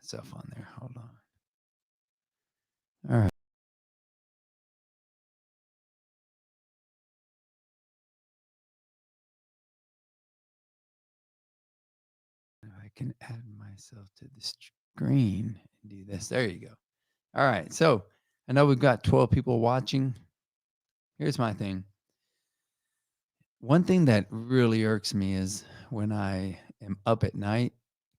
myself on there. Hold on. All right. I can add myself to the screen and do this. There you go. All right. So I know we've got 12 people watching. Here's my thing. One thing that really irks me is when I am up at night,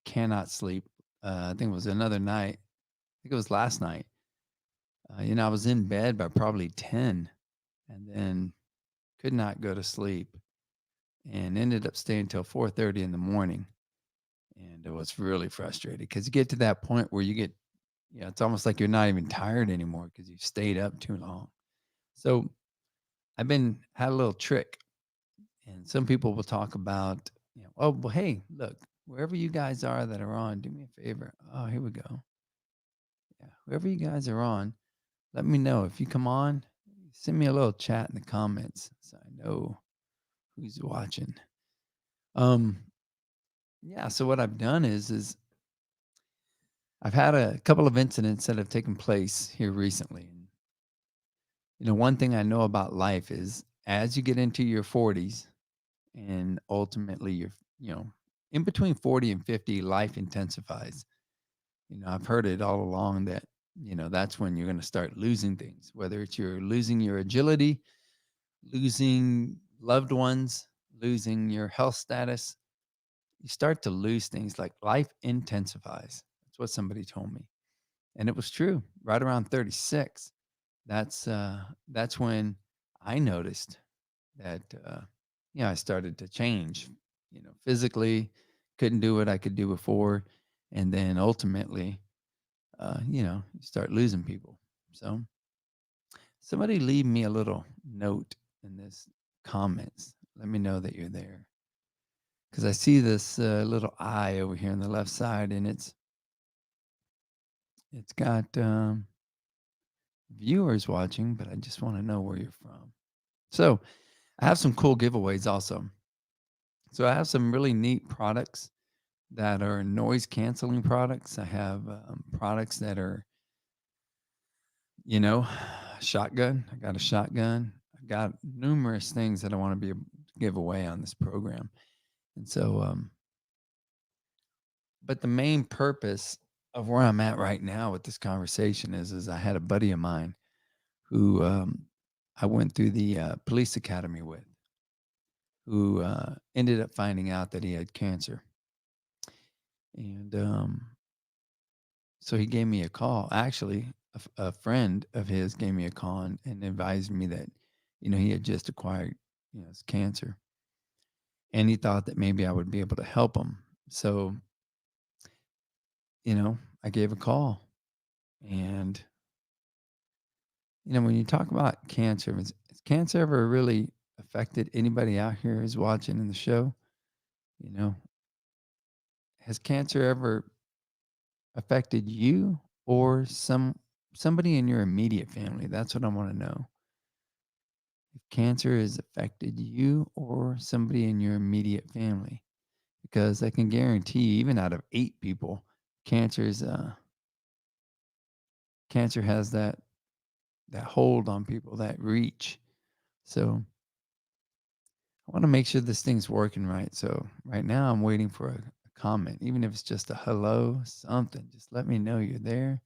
cannot sleep. I think it was another night. I think it was last night. I was in bed by probably 10 and then could not go to sleep and ended up staying till 4:30 in the morning. And it was really frustrating because you get to that point where it's almost like you're not even tired anymore because you stayed up too long. So had a little trick, and some people will talk about, oh, well, hey, look, wherever you guys are that are on, do me a favor. Oh, here we go. Yeah, whoever you guys are on, let me know if you come on. Send me a little chat in the comments so I know who's watching. Um, yeah. So what I've done is I've had a couple of incidents that have taken place here recently. And, one thing I know about life is as you get into your 40s and ultimately you know, in between 40 and 50, life intensifies. I've heard it all along that, that's when you're going to start losing things, whether it's you're losing your agility, losing loved ones, losing your health status. You start to lose things like life intensifies. That's what somebody told me. And it was true right around 36. That's when I noticed that I started to change, physically, couldn't do what I could do before, and then ultimately, you start losing people. So somebody leave me a little note in this comments. Let me know that you're there because I see this little eye over here on the left side, and it's got viewers watching, but I just want to know where you're from. So I have some cool giveaways also. So I have some really neat products that are noise canceling products. I have products that are, you know, shotgun. I got a shotgun. I got numerous things that I want to be able to give away on this program. And so, but the main purpose of where I'm at right now with this conversation is I had a buddy of mine who I went through the police academy with, who ended up finding out that he had cancer. And so he gave me a call. Actually, a friend of his gave me a call and advised me that, he had just acquired, his cancer. And he thought that maybe I would be able to help him. So, I gave a call. And, when you talk about cancer, has cancer ever really affected anybody out here who's watching in the show? You know, has cancer ever affected you or somebody in your immediate family? That's what I want to know. If cancer has affected you or somebody in your immediate family, because I can guarantee, even out of 8 people, cancer's cancer has that hold on people, that reach. So I want to make sure this thing's working right. So right now I'm waiting for a comment, even if it's just a hello, something. Just let me know you're there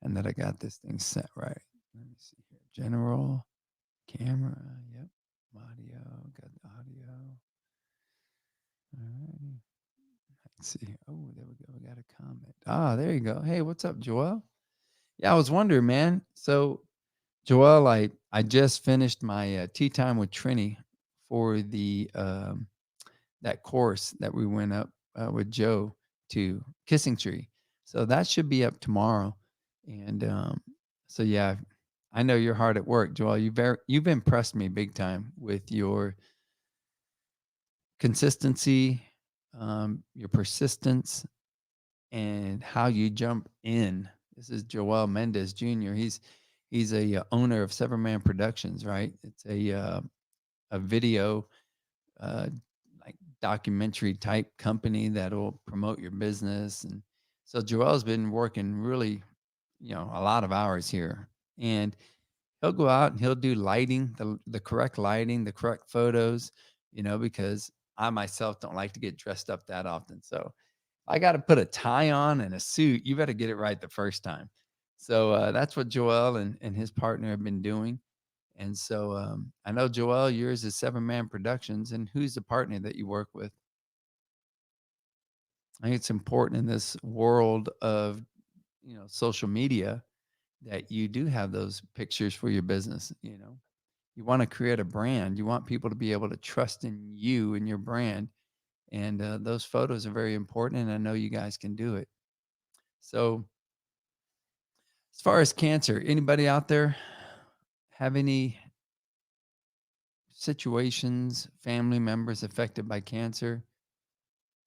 and that I got this thing set right. Let me see here. General camera. Yep. Audio. Got the audio. All right. Let's see. Oh, there we go. We got a comment. Ah, there you go. Hey, what's up, Joel? Yeah, I was wondering, man. So, Joel, I just finished my tea time with Trini for the that course that we went up with Joe to Kissing Tree. So that should be up tomorrow. And so yeah, I know you're hard at work, Joel. You've impressed me big time with your consistency, your persistence, and how you jump in. This is Joel Mendez Jr. He's a owner of Severman Productions, right? It's a video uh, like documentary type company that'll promote your business, and So Joel's been working really, a lot of hours here. And he'll go out and he'll do lighting, the correct lighting, the correct photos, because I myself don't like to get dressed up that often. So I got to put a tie on and a suit. You better get it right the first time. So that's what Joel and his partner have been doing. And so I know Joel, yours is Seven Man Productions, and who's the partner that you work with? I think it's important in this world of social media that you do have those pictures for your business. You want to create a brand. You want people to be able to trust in you and your brand, and those photos are very important. And I know you guys can do it. So, as far as cancer, anybody out there have any situations, family members affected by cancer?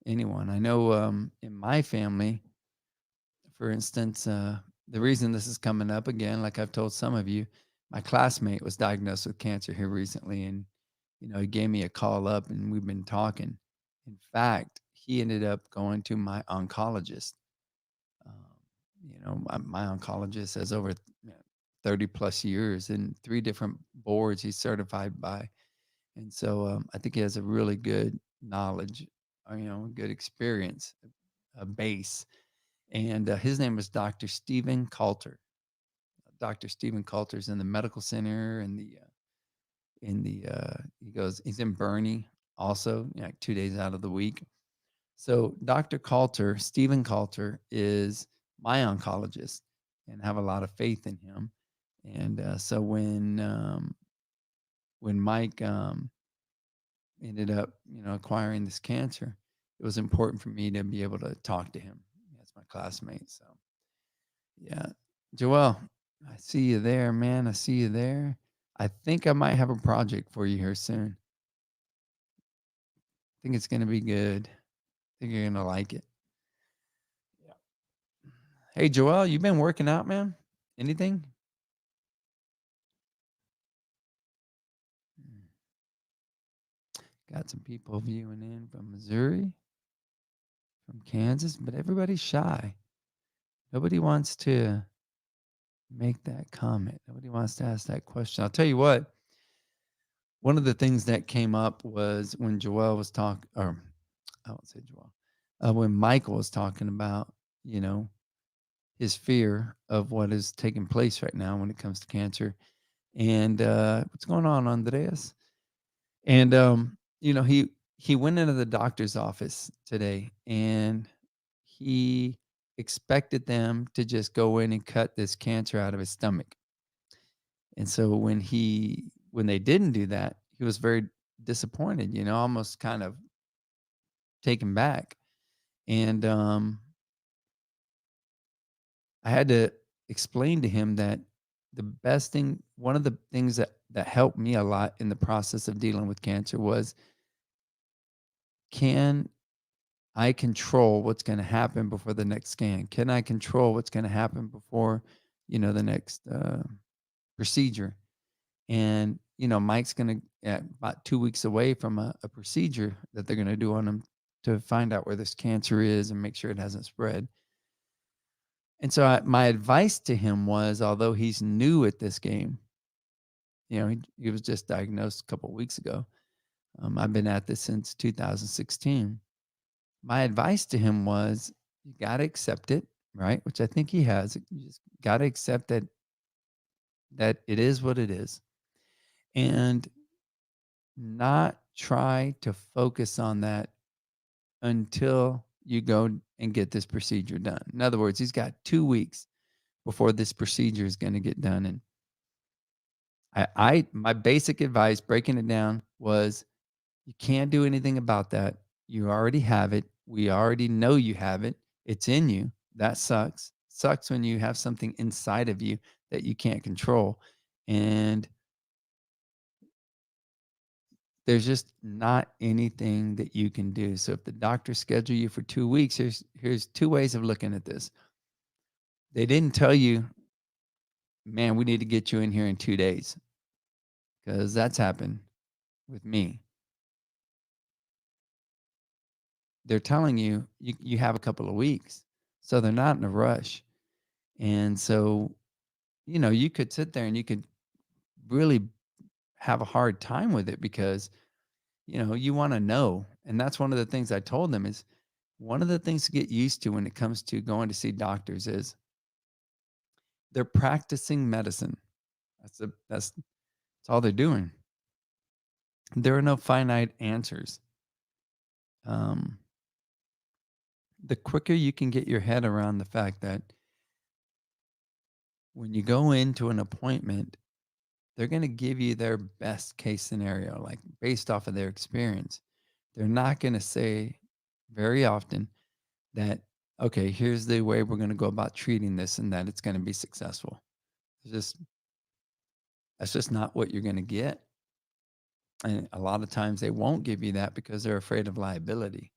Anyone? I know in my family, for instance, the reason this is coming up again, like I've told some of you, my classmate was diagnosed with cancer here recently, and he gave me a call up, and we've been talking. In fact, he ended up going to my oncologist. Um, my oncologist has over 30 plus years and three different boards he's certified by. And so I think he has a really good knowledge, good experience, a base. And his name is Dr. Stephen Coulter. Dr. Stephen Coulter's in the medical center and he's in Bernie also, like 2 days out of the week. So Dr. Coulter, Stephen Coulter, is my oncologist, and have a lot of faith in him. And so when Mike ended up, acquiring this cancer, it was important for me to be able to talk to him as my classmate. So yeah, Joel, I see you there, man. I see you there. I think I might have a project for you here soon. I think it's gonna be good. I think you're gonna like it. Yeah. Hey, Joel, you been working out, man? Anything? Mm. Got some people viewing in from Missouri, from Kansas, but everybody's shy. Nobody wants to make that comment. Nobody wants to ask that question. I'll tell you what, one of the things that came up was when Joel was talking, or I won't say Joel, when Michael was talking about, you know, his fear of what is taking place right now when it comes to cancer. And what's going on, Andreas? And he went into the doctor's office today, and he expected them to just go in and cut this cancer out of his stomach. And so when they didn't do that, he was very disappointed, almost kind of taken back. And I had to explain to him that one of the things that helped me a lot in the process of dealing with cancer was, can I control what's going to happen before the next scan? Can I control what's going to happen before, the next procedure? And Mike's going to about 2 weeks away from a procedure that they're going to do on him to find out where this cancer is and make sure it hasn't spread. And so my advice to him was, although he's new at this game, he was just diagnosed a couple of weeks ago. I've been at this since 2016. My advice to him was, you got to accept it, right? Which I think he has. You just got to accept that it is what it is, and not try to focus on that until you go and get this procedure done. In other words, he's got 2 weeks before this procedure is going to get done. And my basic advice, breaking it down, was, you can't do anything about that. You already have it. We already know you have it. It's in you. That sucks. Sucks when you have something inside of you that you can't control. And there's just not anything that you can do. So if the doctor schedule you for 2 weeks, here's two ways of looking at this. They didn't tell you, man, we need to get you in here in 2 days, because that's happened with me. They're telling you, you have a couple of weeks. So they're not in a rush. And so, you could sit there and you could really have a hard time with it because, you want to know. And that's one of the things I told them is one of the things to get used to when it comes to going to see doctors is they're practicing medicine. That's all they're doing. There are no finite answers. Um, the quicker you can get your head around the fact that when you go into an appointment, they're going to give you their best case scenario, like based off of their experience. They're not going to say very often that, okay, here's the way we're going to go about treating this and that it's going to be successful. It's just, that's just not what you're going to get. And a lot of times they won't give you that because they're afraid of liability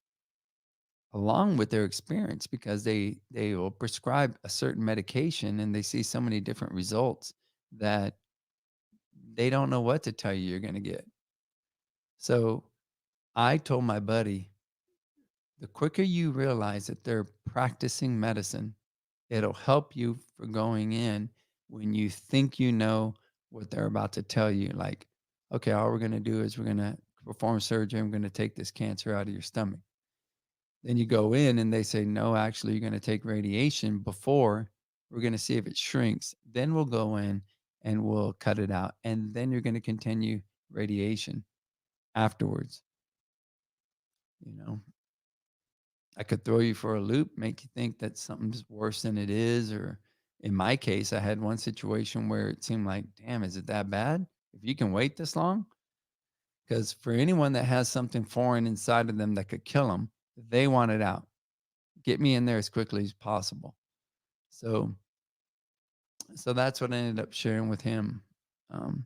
along with their experience because they will prescribe a certain medication and they see so many different results that they don't know what to tell you you're going to get. So I told my buddy, the quicker you realize that they're practicing medicine, it'll help you for going in when you think you know what they're about to tell you. Like, okay, all we're going to do is we're going to perform surgery. I'm going to take this cancer out of your stomach. Then you go in and they say, no, actually, you're going to take radiation before we're going to see if it shrinks. Then we'll go in and we'll cut it out. And then you're going to continue radiation afterwards. You know, I could throw you for a loop, make you think that something's worse than it is. Or in my case, I had one situation where it seemed like, damn, is it that bad? If you can wait this long? Because for anyone that has something foreign inside of them that could kill them, they want it out. Get me in there as quickly as possible. So so that's what I ended up sharing with him. Um,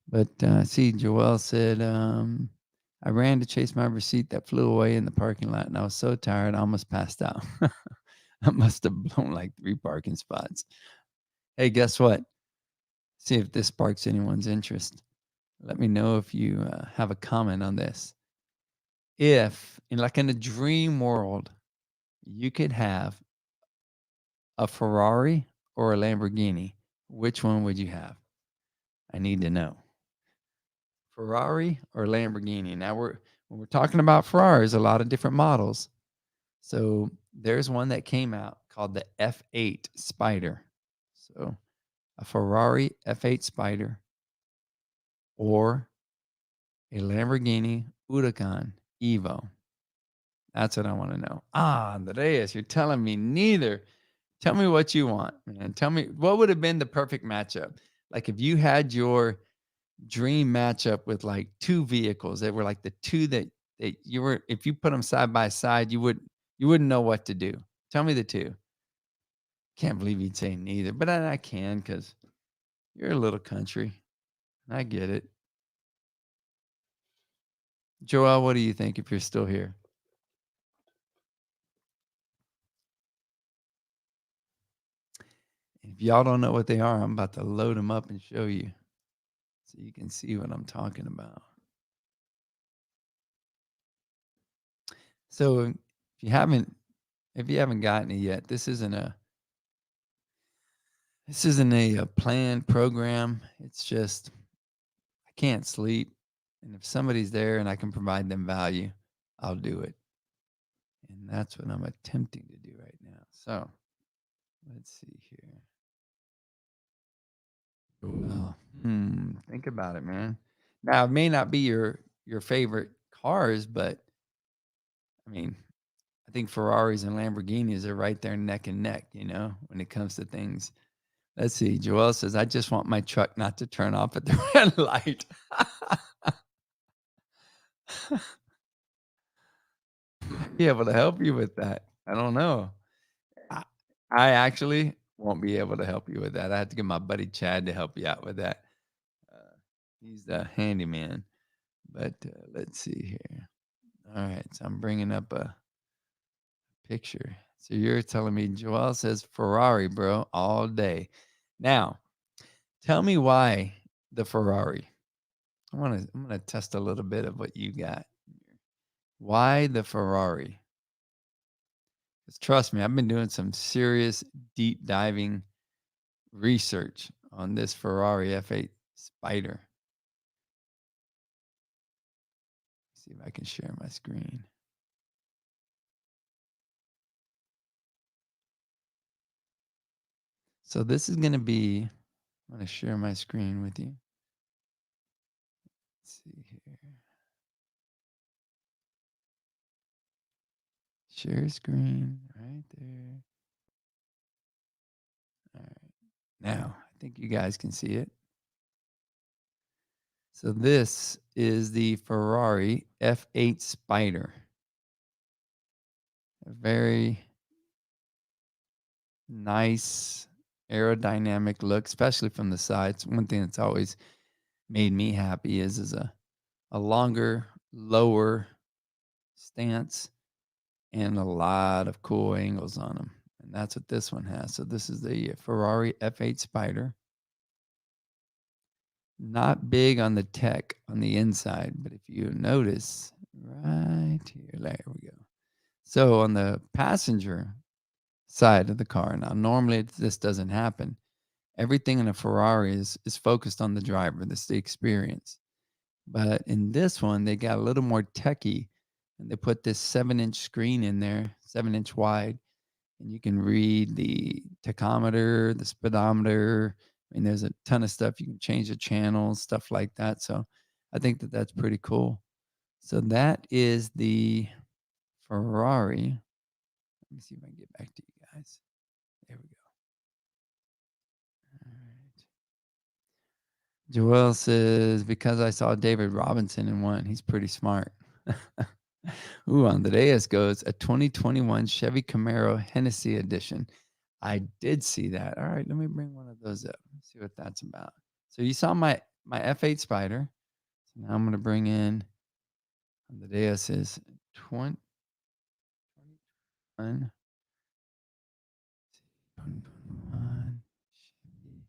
but see, Joel said, I ran to chase my receipt that flew away in the parking lot, and I was so tired, I almost passed out. I must have blown like 3 parking spots. Hey, guess what? See if this sparks anyone's interest. Let me know if you have a comment on this. If, in a dream world, you could have a Ferrari or a Lamborghini, which one would you have? I need to know. Ferrari or Lamborghini. Now when we're talking about Ferraris, a lot of different models. So there's one that came out called the F8 Spider. So a Ferrari F8 Spider or a Lamborghini Huracan Evo. That's what I want to know. Ah, Andreas, you're telling me neither. Tell me what you want, man. Tell me what would have been the perfect matchup. Like if you had your dream matchup with like two vehicles that were like the two that you were if you put them side by side, you wouldn't know what to do. Tell me the two. Can't believe you'd say neither, but I can because you're a little country. I get it. Joel, what do you think if you're still here? If y'all don't know what they are, I'm about to load them up and show you so you can see what I'm talking about. So if you haven't gotten it yet, this isn't a planned program. It's just I can't sleep, and if somebody's there and I can provide them value, I'll do it. And that's what I'm attempting to do right now. So let's see here. Well, think about it, man. Now it may not be your favorite cars, but I mean, I think Ferraris and Lamborghinis are right there neck and neck, when it comes to things. Let's see. Joel says, I just want my truck not to turn off at the red light. Be able to help you with that. I don't know. I, I actually won't be able to help you with that. I have to get my buddy Chad to help you out with that. Uh, he's the handyman. But let's see here. All right. So I'm bringing up a picture. So you're telling me Joel says Ferrari, bro, all day. Now, tell me why the Ferrari. I'm gonna test a little bit of what you got. Why the Ferrari? 'Cause trust me, I've been doing some serious deep diving research on this Ferrari F8 Spider. See if I can share my screen. So this is going to be, I'm going to share my screen with you. Let's see here. Share screen right there. All right. Now, I think you guys can see it. So this is the Ferrari F8 Spider. A very nice aerodynamic look, especially from the sides. One thing that's always made me happy is a longer, lower stance and a lot of cool angles on them. And that's what this one has. So this is the Ferrari F8 Spider. Not big on the tech on the inside, but if you notice right here, there we go. So on the passenger side of the car, now normally this doesn't happen. Everything in a Ferrari is focused on the driver. That's the experience. But in this one, they got a little more techy, and they put this 7-inch screen in there, 7-inch wide, and you can read the tachometer, the speedometer. I mean, there's a ton of stuff. You can change the channels, stuff like that. So I think that that's pretty cool. So that is the Ferrari. Let me see if I can get back to you guys. There we go. All right. Joel says, because I saw David Robinson in one, he's pretty smart. Ooh, Andreas goes, a 2021 Chevy Camaro Hennessy edition. I did see that. All right, let me bring one of those up. See what that's about. So you saw my F8 Spider. So now I'm going to bring in Andreas is 2021. 2021 Chevy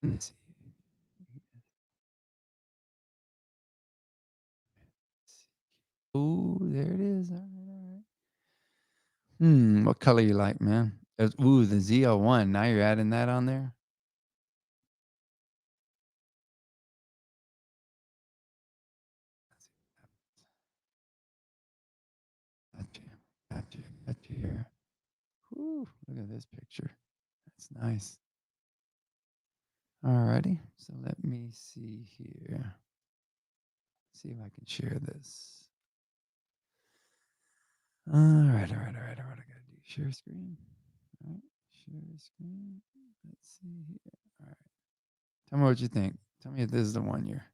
Hennessy. Ooh, there it is. All right, all right. What color you like, man? Ooh, the ZL1. Now you're adding that on there? Gotcha. Gotcha. Gotcha here. Ooh, look at this picture. That's nice. Alrighty. So let me see here. See if I can share this. All right. I gotta do share screen. All right. Share screen. Let's see here. All right. Tell me what you think. Tell me if this is the one you're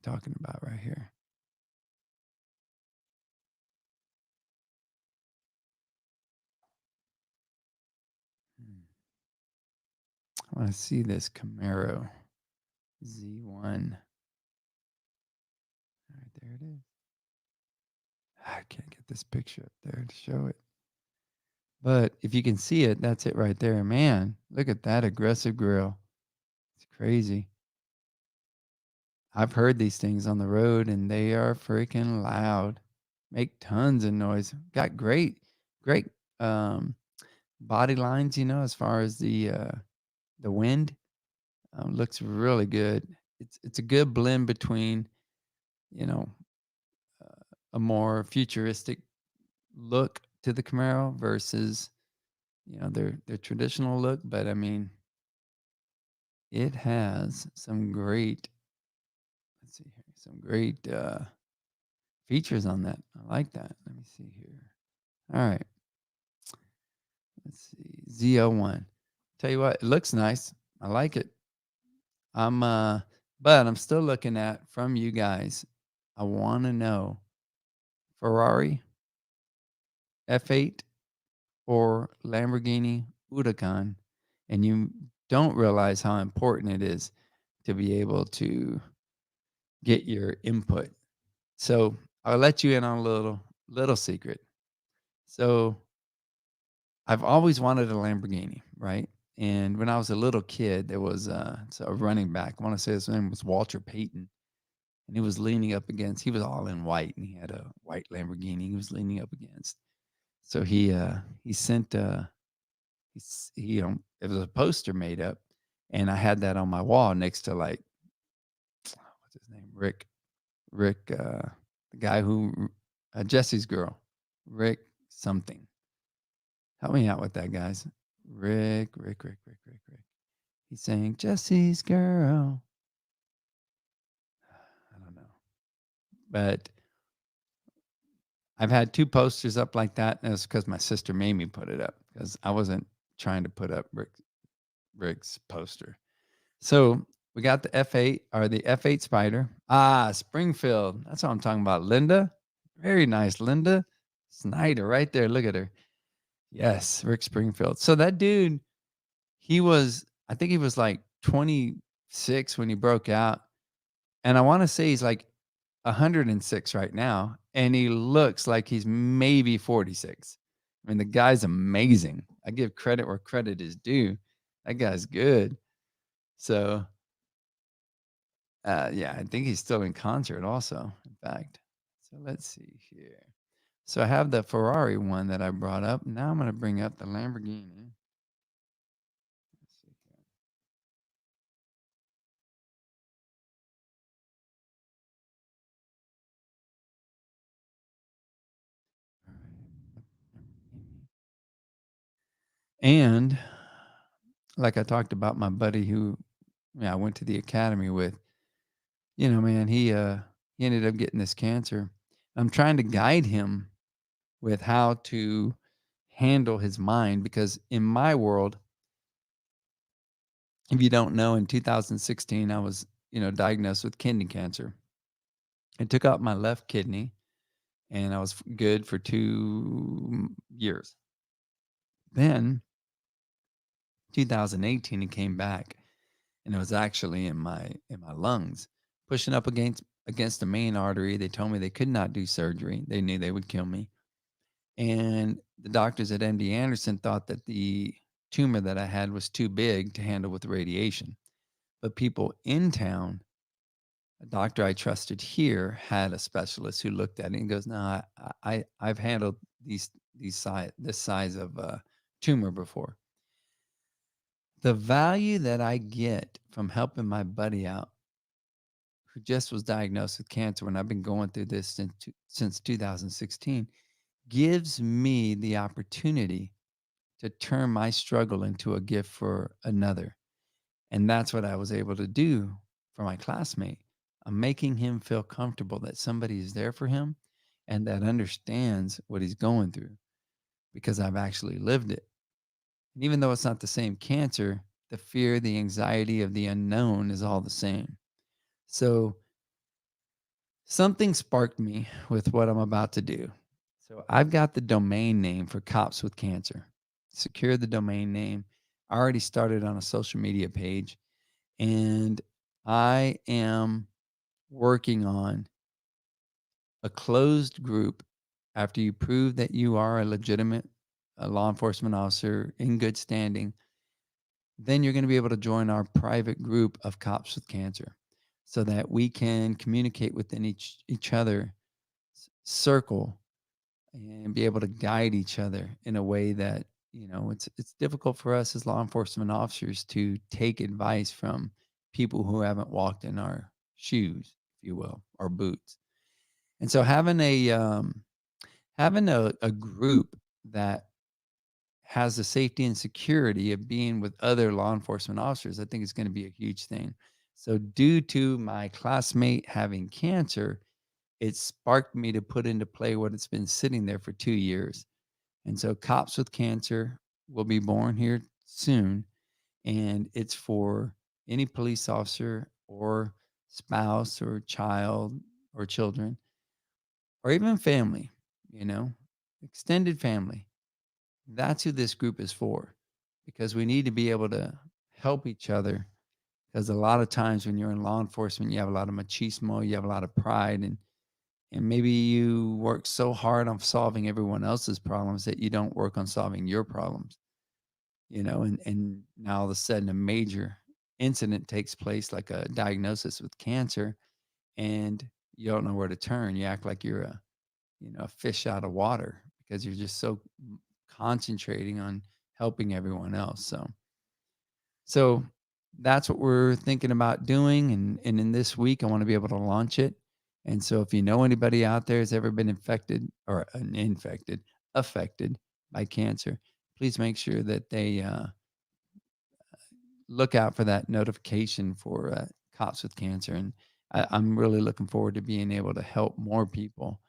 talking about right here. I want to see this Camaro Z1. All right, there it is. I can't get this picture up there to show it. But if you can see it, that's it right there. Man, look at that aggressive grill. It's crazy. I've heard these things on the road and they are freaking loud. Make tons of noise. Got great um body lines, as far as the wind. Looks really good. It's a good blend between, you know, a more futuristic look to the Camaro versus, their traditional look, but I mean, it has some great, let's see here, some great features on that. I like that. Let me see here. All right. Let's see. ZO1. Tell you what, it looks nice. I like it. I'm but I'm still looking at from you guys. I want to know Ferrari F8 or Lamborghini Huracan, and you don't realize how important it is to be able to get your input. So I'll let you in on a little secret. So I've always wanted a Lamborghini, right? And when I was a little kid, there was it's a running back. I want to say his name was Walter Payton, and he was leaning up against. He was all in white, and he had a white Lamborghini he was leaning up against. So he sent it was a poster made up, and I had that on my wall next to like what's his name, Rick, the guy who Jesse's girl, Rick something. Help me out with that, guys. Rick. He's saying Jesse's girl. I don't know, but I've had 2 posters up like that, and it's because my sister made me put it up because I wasn't trying to put up Rick's poster. So, we got the F8 or the F8 Spider. Ah, Springfield. That's what I'm talking about. Linda. Very nice, Linda Snyder right there. Look at her. Yes, Rick Springfield. So that dude, I think he was like 26 when he broke out. And I want to say he's like 106 right now. And he looks like he's maybe 46. I mean, the guy's amazing. I give credit where credit is due. That guy's good. So, yeah, I think he's still in concert also, in fact. So let's see here. So I have the Ferrari one that I brought up. Now I'm going to bring up the Lamborghini. Let's see here. All right. And like I talked about my buddy who I went to the academy with, man, he ended up getting this cancer. I'm trying to guide him with how to handle his mind because in my world, if you don't know, in 2016 I was, diagnosed with kidney cancer. It took out my left kidney and I was good for 2 years. Then 2018 it came back and it was actually in my lungs, pushing up against the main artery. They told me they could not do surgery. They knew they would kill me. And the doctors at MD Anderson thought that the tumor that I had was too big to handle with radiation. But people in town, a doctor I trusted here had a specialist who looked at it and goes, "No, I've handled this size of tumor before." The value that I get from helping my buddy out who just was diagnosed with cancer when I've been going through this since 2016 gives me the opportunity to turn my struggle into a gift for another. And that's what I was able to do for my classmate. I'm making him feel comfortable that somebody is there for him and that understands what he's going through because I've actually lived it. And even though it's not the same cancer, the fear, the anxiety of the unknown is all the same. So something sparked me with what I'm about to do. So I've got the domain name for Cops with Cancer. Secure the domain name. I already started on a social media page and I am working on a closed group after you prove that you are a legitimate law enforcement officer in good standing. Then you're going to be able to join our private group of Cops with Cancer so that we can communicate within each other circle and be able to guide each other in a way that it's difficult for us as law enforcement officers to take advice from people who haven't walked in our shoes, if you will, or boots. And so having a group that has the safety and security of being with other law enforcement officers, I think is going to be a huge thing. So due to my classmate having cancer, it sparked me to put into play what it's been sitting there for 2 years. And so Cops with Cancer will be born here soon. And it's for any police officer or spouse or child or children or even family, you know, extended family. That's who this group is for because we need to be able to help each other. Because a lot of times when you're in law enforcement, you have a lot of machismo, you have a lot of pride, and maybe you work so hard on solving everyone else's problems that you don't work on solving your problems, and now all of a sudden a major incident takes place like a diagnosis with cancer and you don't know where to turn. You act like you're a fish out of water because you're just so concentrating on helping everyone else. So that's what we're thinking about doing. And in this week, I want to be able to launch it. And so if you know anybody out there has ever been infected or affected by cancer, please make sure that they look out for that notification for Cops with Cancer. And I'm really looking forward to being able to help more people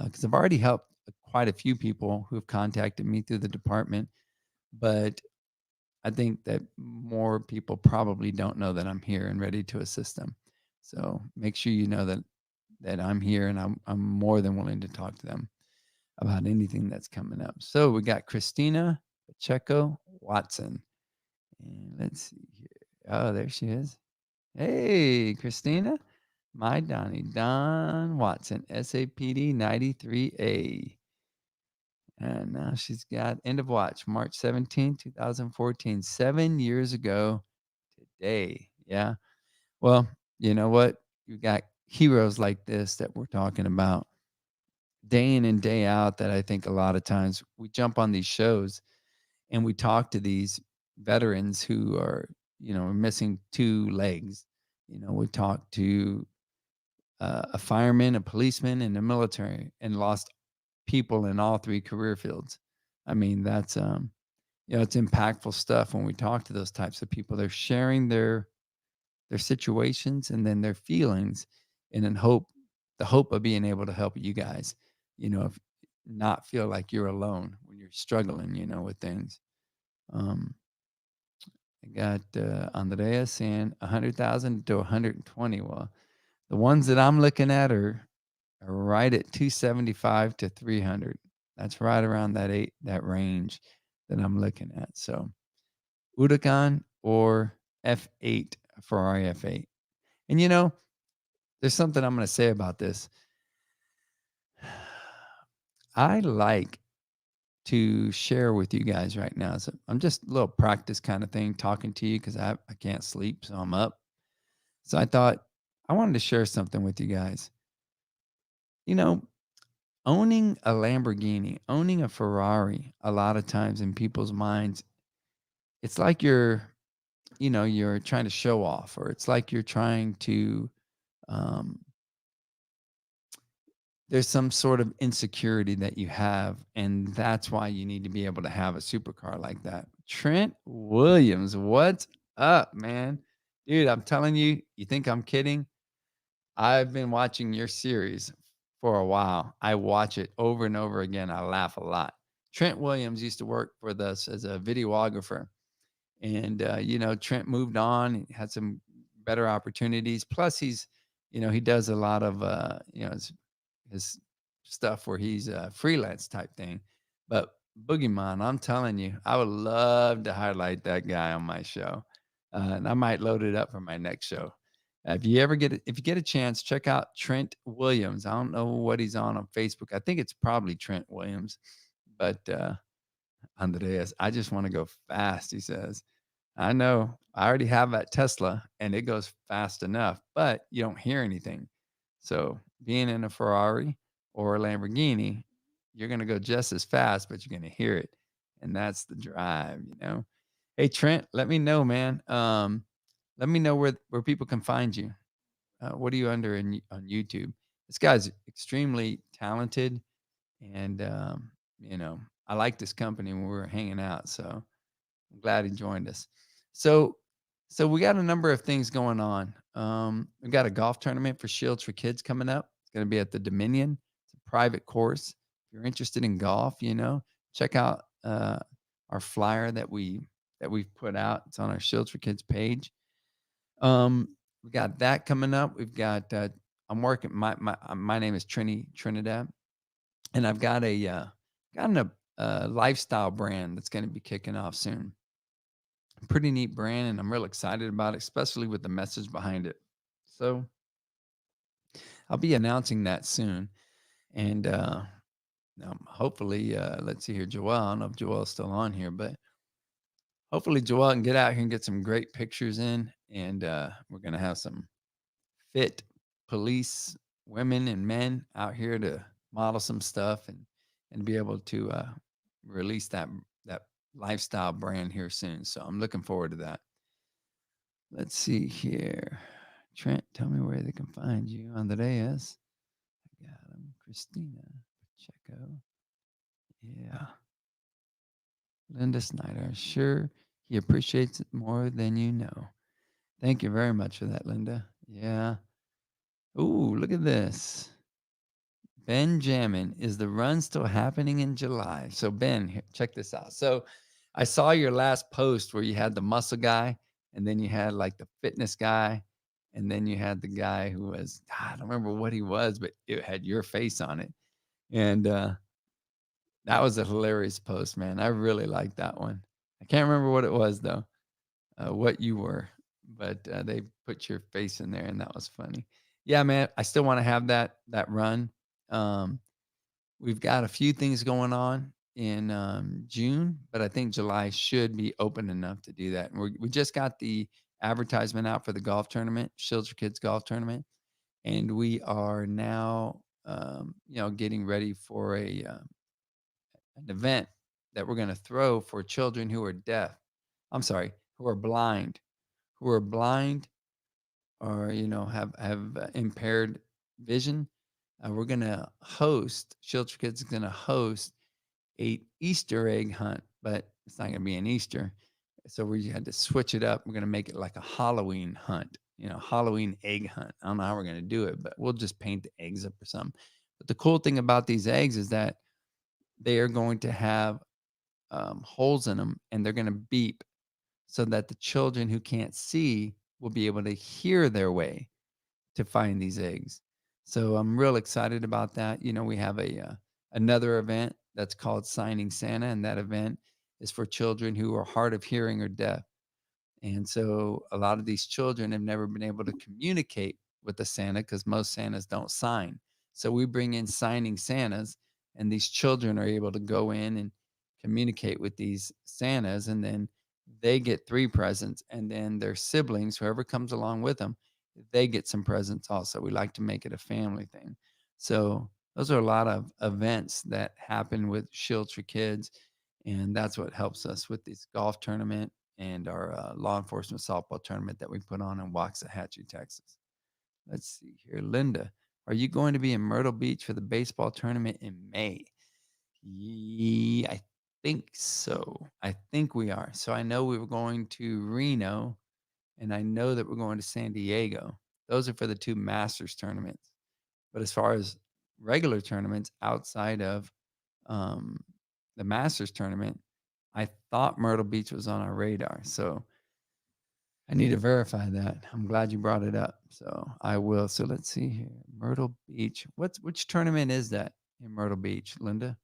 because I've already helped quite a few people who have contacted me through the department. But I think that more people probably don't know that I'm here and ready to assist them. So make sure you know that I'm here and I'm more than willing to talk to them about anything that's coming up. So we got Christina Pacheco Watson. And let's see here. Oh, there she is. Hey, Christina. My Donnie, Don Watson, SAPD 93A. And now she's got end of watch, March 17, 2014, 7 years ago today. Yeah. Well, you know what? You got heroes like this that we're talking about day in and day out that I think a lot of times we jump on these shows and we talk to these veterans who are, missing two legs. We talk to a fireman, a policeman, and a military, and lost people in all three career fields. I mean, that's it's impactful stuff when we talk to those types of people. They're sharing their situations and then their feelings, and in the hope of being able to help you guys. If not feel like you're alone when you're struggling, with things. Um, I got Andrea saying 100,000 to 120. Well, the ones that I'm looking at are right at 275 to 300. That's right around that range that I'm looking at. So Udakan or F8, Ferrari F8. And there's something I'm going to say about this. I like to share with you guys right now. So I'm just a little practice kind of thing talking to you because I can't sleep, so I'm up. So I thought I wanted to share something with you guys. You know, owning a Lamborghini, owning a Ferrari, a lot of times in people's minds, it's like you're trying to show off, or it's like you're trying to, um, there's some sort of insecurity that you have, and that's why you need to be able to have a supercar like that. Trent Williams, what's up, man? Dude, I'm telling you, you think I'm kidding? I've been watching your series for a while. I watch it over and over again. I laugh a lot. Trent Williams used to work with us as a videographer. And, Trent moved on, he had some better opportunities. Plus, he does a lot of, his stuff where he's a freelance type thing. But Boogeyman, I'm telling you, I would love to highlight that guy on my show. And I might load it up for my next show. If you get a chance, check out Trent Williams. I don't know what he's on Facebook. I think it's probably Trent Williams, but Andreas, I just want to go fast. He says, I know I already have that Tesla and it goes fast enough, but you don't hear anything. So being in a Ferrari or a Lamborghini, you're going to go just as fast, but you're going to hear it. And that's the drive. Hey, Trent, let me know, man. Let me know where people can find you. What are you under on YouTube? This guy's extremely talented, and I like this company when we were hanging out. So I'm glad he joined us. So, so we got a number of things going on. We've got a golf tournament for Shields for Kids coming up. It's going to be at the Dominion. It's a private course. If you're interested in golf, check out our flyer that we've put out. It's on our Shields for Kids page. We got that coming up. We've got I'm working. My name is Trinidad, and I've got a lifestyle brand that's going to be kicking off soon. Pretty neat brand, and I'm real excited about it, especially with the message behind it. So I'll be announcing that soon, and hopefully, let's see here, Joelle. I don't know if Joelle's still on here, but hopefully Joelle can get out here and get some great pictures in, and we're gonna have some fit police women and men out here to model some stuff and be able to release that lifestyle brand here soon. So I'm looking forward to that. Let's see here. Trent, tell me where they can find you on the dais. I got him. Christina Pacheco. Yeah. Linda Snyder. Sure, he appreciates it more than you know. Thank you very much for that, Linda. Yeah. Ooh, look at this. Benjamin, is the run still happening in July? So Ben, check this out. So I saw your last post where you had the muscle guy, and then you had like the fitness guy, and then you had the guy who was, I don't remember what he was, but it had your face on it. And that was a hilarious post, man. I really liked that one. I can't remember what it was though, what you were, but they put your face in there, and that was funny. Yeah, man. I still want to have that run. Um, We've got a few things going on in June, but I think July should be open enough to do that. And we just got the advertisement out for the golf tournament, Shields for Kids golf tournament, and we are now, getting ready for an event that we're going to throw for children who are deaf. I'm sorry, who are blind or have impaired vision. We're gonna host Shields for Kids is gonna host a Easter egg hunt, but it's not gonna be an Easter. So we had to switch it up. We're gonna make it like a Halloween hunt, Halloween egg hunt. I don't know how we're gonna do it, but we'll just paint the eggs up or something. But the cool thing about these eggs is that they are going to have holes in them, and they're gonna beep so that the children who can't see will be able to hear their way to find these eggs. So I'm real excited about that. We have another event that's called Signing Santa, and that event is for children who are hard of hearing or deaf. And so a lot of these children have never been able to communicate with the Santa because most Santas don't sign. So we bring in signing Santas, and these children are able to go in and communicate with these Santas, and then they get three presents, and then their siblings, whoever comes along with them, they get some presents also. We like to make it a family thing. So those are a lot of events that happen with Shields for Kids, and that's what helps us with this golf tournament and our law enforcement softball tournament that we put on in Waxahachie, Texas. Let's see here. Linda, are you going to be in Myrtle Beach for the baseball tournament in May? Yeah, I think so. I think we are. So I know we were going to Reno, and I know that we're going to San Diego. Those are for the two Masters tournaments. But as far as regular tournaments outside of um, the Masters tournament, I thought Myrtle Beach was on our radar. So I need to verify that. I'm glad you brought it up. So I will. So let's see here. Myrtle Beach. Which tournament is that in Myrtle Beach, Linda?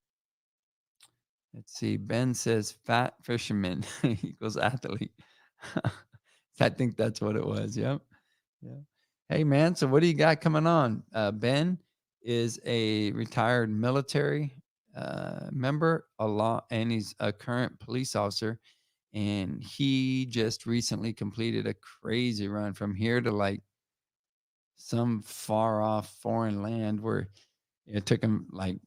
Let's see. Ben says fat fisherman equals athlete. I think that's what it was. Yep. Yeah. Hey man, so what do you got coming on? Ben is a retired military member, and he's a current police officer, and he just recently completed a crazy run from here to like some far off foreign land where it took him like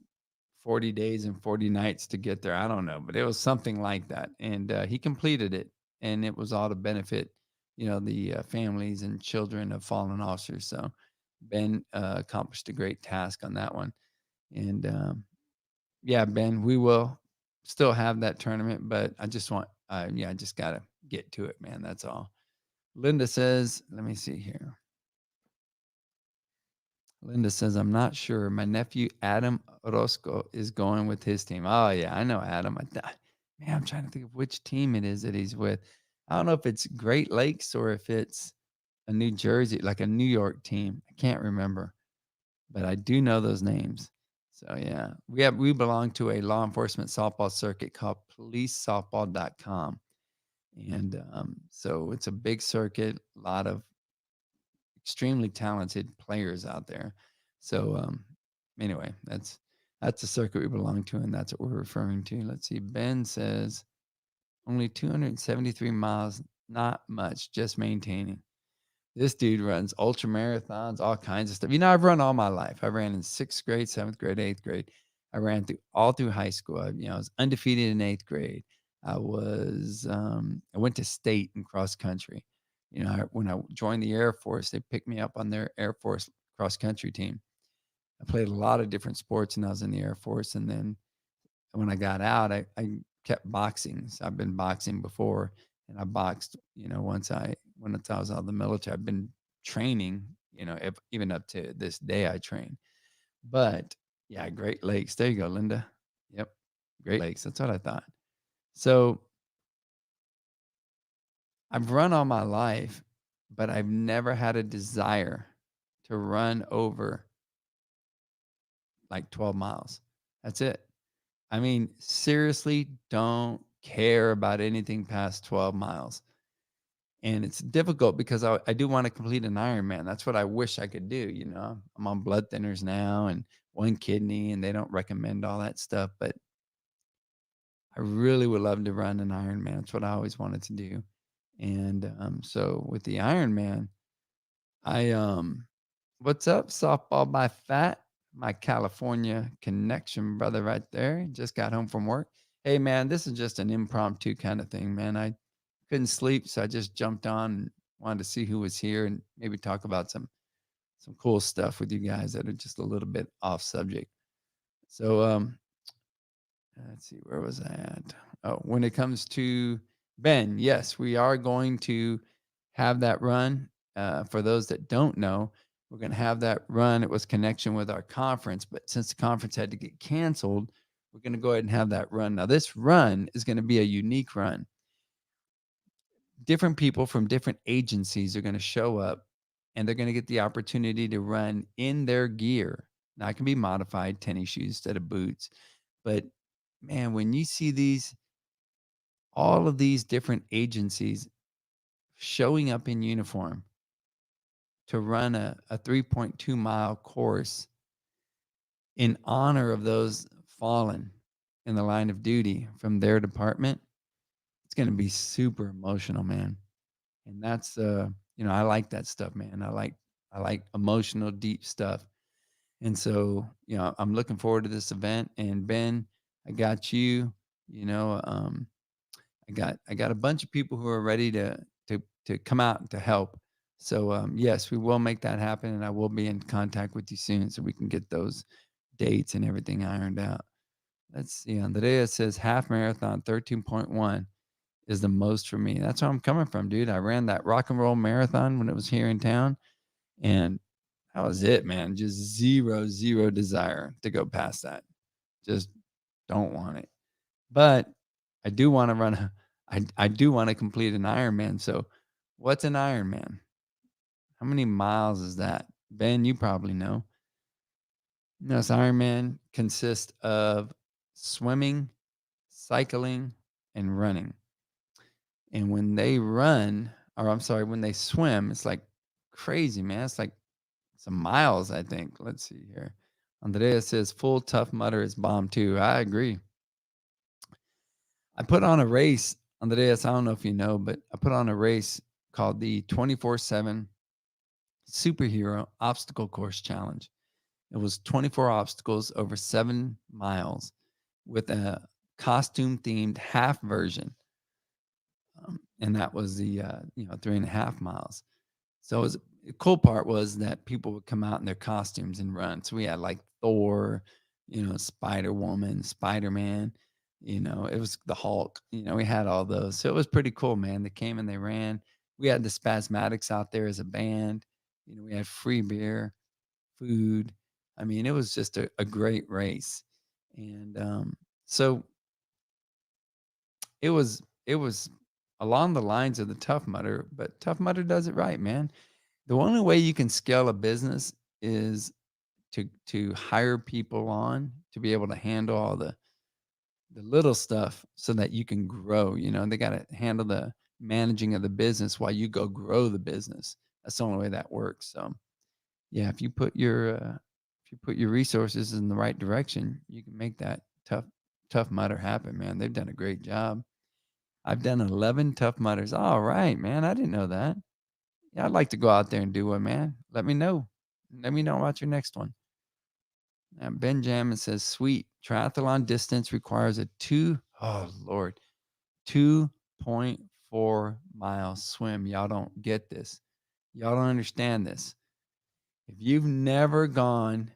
40 days and 40 nights to get there. I don't know, but it was something like that. And he completed it, and it was all to benefit, the families and children of fallen officers. So Ben accomplished a great task on that one. And yeah, Ben, we will still have that tournament, but I just I just got to get to it, man. That's all. Linda says, let me see here. Linda says, I'm not sure. My nephew, Adam Orozco, is going with his team. Oh, yeah, I know Adam. Man, I'm trying to think of which team it is that he's with. I don't know if it's Great Lakes or if it's a New Jersey, like a New York team. I can't remember, but I do know those names. So, yeah, we belong to a law enforcement softball circuit called policesoftball.com. And so it's a big circuit, a lot of extremely talented players out there. So anyway, that's the circuit we belong to, and that's what we're referring to. Let's see. Ben says only 273 miles, not much, just maintaining. This dude runs ultra marathons, all kinds of stuff. I've run all my life. I ran in 6th grade, 7th grade, 8th grade. I ran through all through high school. I was undefeated in 8th grade. I went to state in cross country. When I joined the Air Force, they picked me up on their Air Force cross country team. I played a lot of different sports when I was in the Air Force. And then when I got out, I kept boxing. So I've been boxing before, and I boxed, once I was out of the military. I've been training, even up to this day I train. But yeah, Great Lakes. There you go, Linda. Yep. Great Lakes. That's what I thought. So I've run all my life, but I've never had a desire to run over like 12 miles. That's it. I mean, seriously, don't care about anything past 12 miles. And it's difficult because I do want to complete an Ironman. That's what I wish I could do. I'm on blood thinners now and one kidney, and they don't recommend all that stuff. But I really would love to run an Ironman. That's what I always wanted to do. And so with the Ironman, what's up, softball by Fat? My California connection brother right there. Just got home from work. Hey man, this is just an impromptu kind of thing, man. I couldn't sleep, so I just jumped on and wanted to see who was here and maybe talk about some cool stuff with you guys that are just a little bit off subject. So let's see, where was I at? Oh, when it comes to Ben, yes, we are going to have that run. For those that don't know, we're going to have that run. It was connection with our conference, but since the conference had to get canceled, we're going to go ahead and have that run. Now, this run is going to be a unique run. Different people from different agencies are going to show up, and they're going to get the opportunity to run in their gear. Now, it can be modified tennis shoes instead of boots, but man, when you see all of these different agencies showing up in uniform to run a 3.2-mile course in honor of those fallen in the line of duty from their department, it's going to be super emotional, man. And that's I like that stuff, man. I like emotional, deep stuff. And so, I'm looking forward to this event. And Ben, I got you. You know, I got a bunch of people who are ready to come out to help. So yes, we will make that happen, and I will be in contact with you soon so we can get those dates and everything ironed out. Let's see. Andrea says half marathon 13.1 is the most for me. That's where I'm coming from, dude. I ran that rock and roll marathon when it was here in town, and that was it, man. Just zero desire to go past that. Just don't want it. But I do want to run I do want to complete an Ironman. So what's an Ironman? How many miles is that? Ben, you probably know. This Ironman consists of swimming, cycling, and running. And when they run, or I'm sorry, when they swim, it's like crazy, man. It's like some miles, I think. Let's see here. Andrea says full tough mudder is bomb too. I agree. I put on a race on the day. I don't know if you know, but I put on a race called the 24/7 Superhero Obstacle Course Challenge. It was 24 obstacles over 7 miles with a costume themed half version. And that was the 3.5 miles. So the cool part was that people would come out in their costumes and run. So we had like Thor, Spider Woman, Spider Man, it was the Hulk. We had all those. So it was pretty cool, man. They came and they ran. We had the Spasmatics out there as a band. We had free beer, food. I mean, it was just a great race. And so it was along the lines of the Tough Mudder, but Tough Mudder does it right, man. The only way you can scale a business is to hire people on to be able to handle all the little stuff so that you can grow. They got to handle the managing of the business while you go grow the business. That's the only way that works. So yeah, if you put your resources in the right direction, you can make that tough mudder happen, man. They've done a great job. I've done 11 tough mudders. All right, man. I didn't know that. Yeah, I'd like to go out there and do one, man. Let me know. Let me know about your next one. Benjamin says, sweet. Triathlon distance requires a oh Lord, 2.4-mile swim. Y'all don't get this. Y'all don't understand this. If you've never gone,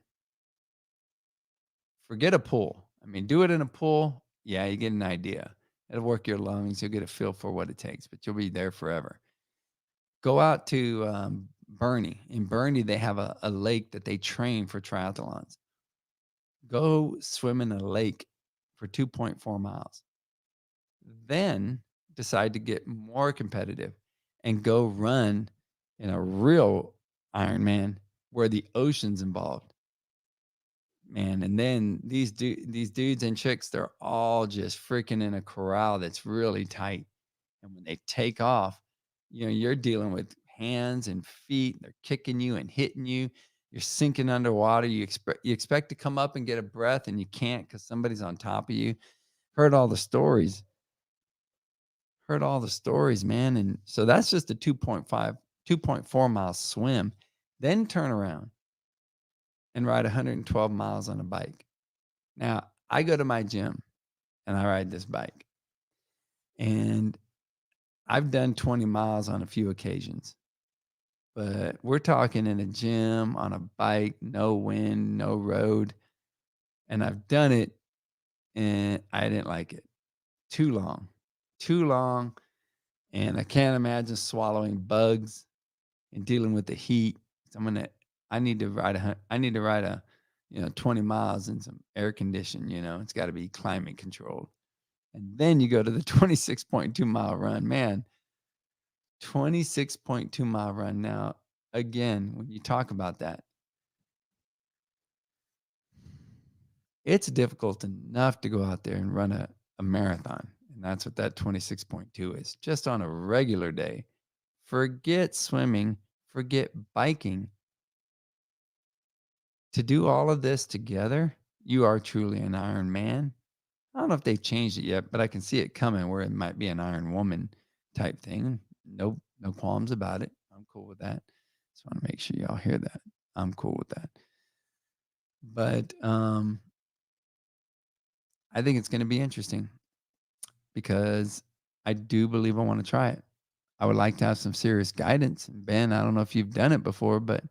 forget a pool. I mean, do it in a pool. Yeah, you get an idea. It'll work your lungs. You'll get a feel for what it takes, but you'll be there forever. Go out to Bernie. In Bernie, they have a lake that they train for triathlons. Go swim in a lake for 2.4 miles. Then decide to get more competitive and go run in a real Ironman where the ocean's involved. Man, and then these dudes and chicks, they're all just freaking in a corral that's really tight. And when they take off, you're dealing with hands and feet. They're kicking you and hitting you. You're sinking underwater. You expect to come up and get a breath, and you can't because somebody's on top of you. Heard all the stories. Heard all the stories, man. And so that's just a 2.4 mile swim. Then turn around and ride 112 miles on a bike. Now, I go to my gym and I ride this bike. And I've done 20 miles on a few occasions. But we're talking in a gym, on a bike, no wind, no road. And I've done it and I didn't like it. Too long. Too long. And I can't imagine swallowing bugs and dealing with the heat. So I need to ride a 20 miles in some air condition, it's got to be climate controlled. And then you go to the 26.2-mile run. Man, 26.2-mile run. Now, again, when you talk about that, it's difficult enough to go out there and run a marathon. And that's what that 26.2 is. Just on a regular day. Forget swimming, forget biking. To do all of this together, you are truly an Iron Man. I don't know if they've changed it yet, but I can see it coming where it might be an Iron Woman type thing. No qualms about it. I'm cool with that. Just want to make sure y'all hear that. I'm cool with that. But I think it's going to be interesting because I do believe I want to try it. I would like to have some serious guidance. And Ben, I don't know if you've done it before, but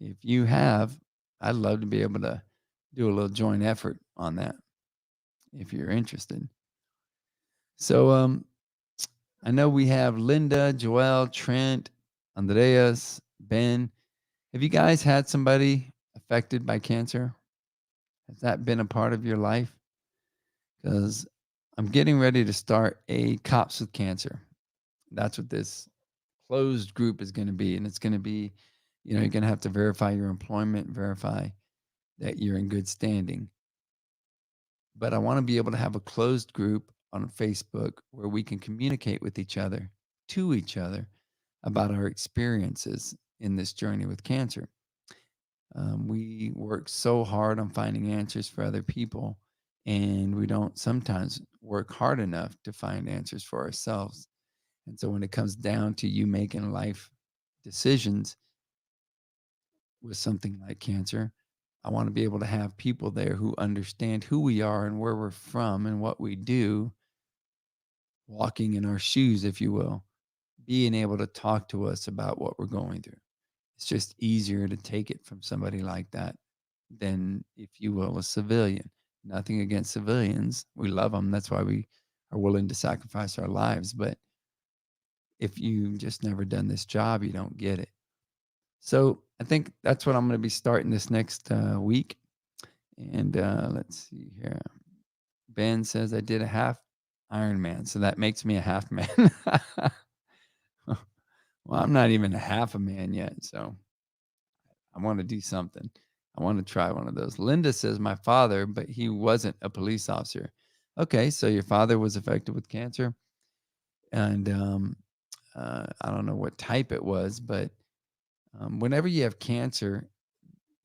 if you have, I'd love to be able to do a little joint effort on that if you're interested. So I know we have Linda, Joelle, Trent, Andreas, Ben. Have you guys had somebody affected by cancer? Has that been a part of your life? Because I'm getting ready to start a Cops with Cancer. That's what this closed group is going to be. And it's going to be, you're going to have to verify your employment, verify that you're in good standing. But I want to be able to have a closed group on Facebook where we can communicate with each other, to each other, about our experiences in this journey with cancer. We work so hard on finding answers for other people, and we don't sometimes work hard enough to find answers for ourselves. And so when it comes down to you making life decisions with something like cancer, I want to be able to have people there who understand who we are and where we're from and what we do, walking in our shoes, if you will, being able to talk to us about what we're going through. It's just easier to take it from somebody like that than, if you will, a civilian. Nothing against civilians. We love them. That's why we are willing to sacrifice our lives. But if you've just never done this job, you don't get it. So I think that's what I'm going to be starting this next week. And let's see here. Ben says I did a half Ironman, so that makes me a half man. Well, I'm not even a half a man yet, so I want to do something. I want to try one of those. Linda says my father, but he wasn't a police officer. Okay, so your father was affected with cancer, and I don't know what type it was, but whenever you have cancer,